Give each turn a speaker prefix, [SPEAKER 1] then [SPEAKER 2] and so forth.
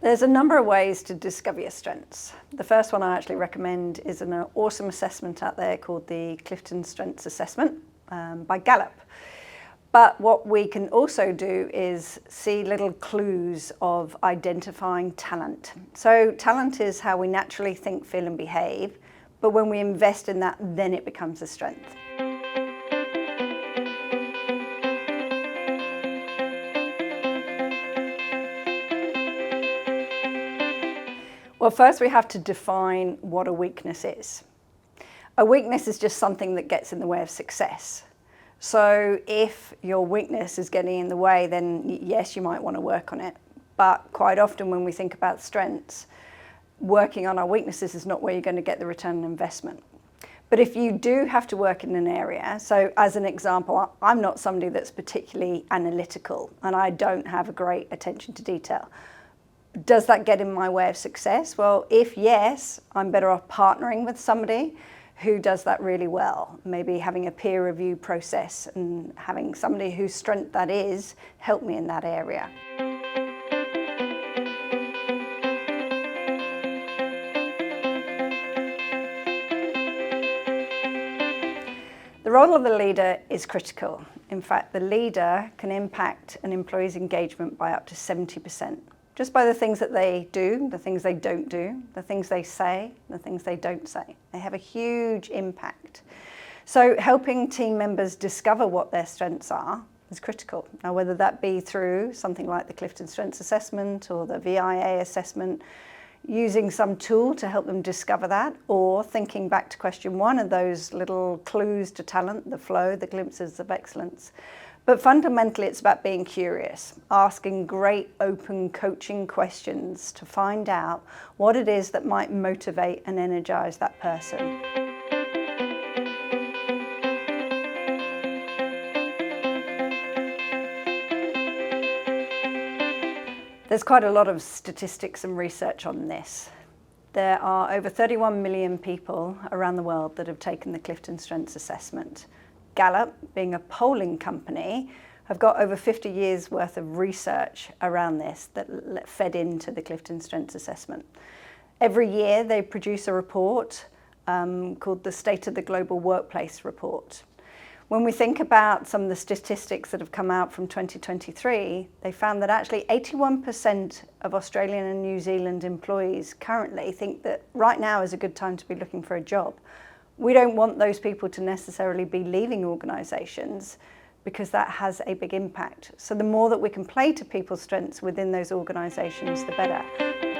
[SPEAKER 1] There's a number of ways to discover your strengths. The first one I actually recommend is an awesome assessment out there called the Clifton Strengths Assessment by Gallup. But what we can also do is see little clues of identifying talent. So talent is how we naturally think, feel and behave, but when we invest in that, then it becomes a strength. Well, first we have to define what a weakness is. A weakness is just something that gets in the way of success. So if your weakness is getting in the way, then yes, you might want to work on it. But quite often when we think about strengths, working on our weaknesses is not where you're going to get the return on investment. But if you do have to work in an area, so as an example, I'm not somebody that's particularly analytical and I don't have a great attention to detail. Does that get in my way of success? Well, if yes, I'm better off partnering with somebody who does that really well. Maybe having a peer review process and having somebody whose strength that is help me in that area. The role of the leader is critical. In fact, the leader can impact an employee's engagement by up to 70%. Just by the things that they do, the things they don't do, the things they say, the things they don't say. They have a huge impact. So helping team members discover what their strengths are is critical. Now, whether that be through something like the Clifton Strengths Assessment or the VIA assessment, using some tool to help them discover that, or thinking back to question one of those little clues to talent, the flow, the glimpses of excellence. But fundamentally, it's about being curious, asking great open coaching questions to find out what it is that might motivate and energize that person. There's quite a lot of statistics and research on this. There are over 31 million people around the world that have taken the Clifton Strengths Assessment. Gallup, being a polling company, have got over 50 years worth of research around this that fed into the Clifton Strengths Assessment. Every year they produce a report called the State of the Global Workplace Report. When we think about some of the statistics that have come out from 2023, they found that actually 81% of Australian and New Zealand employees currently think that right now is a good time to be looking for a job. We don't want those people to necessarily be leaving organisations because that has a big impact. So the more that we can play to people's strengths within those organisations, the better.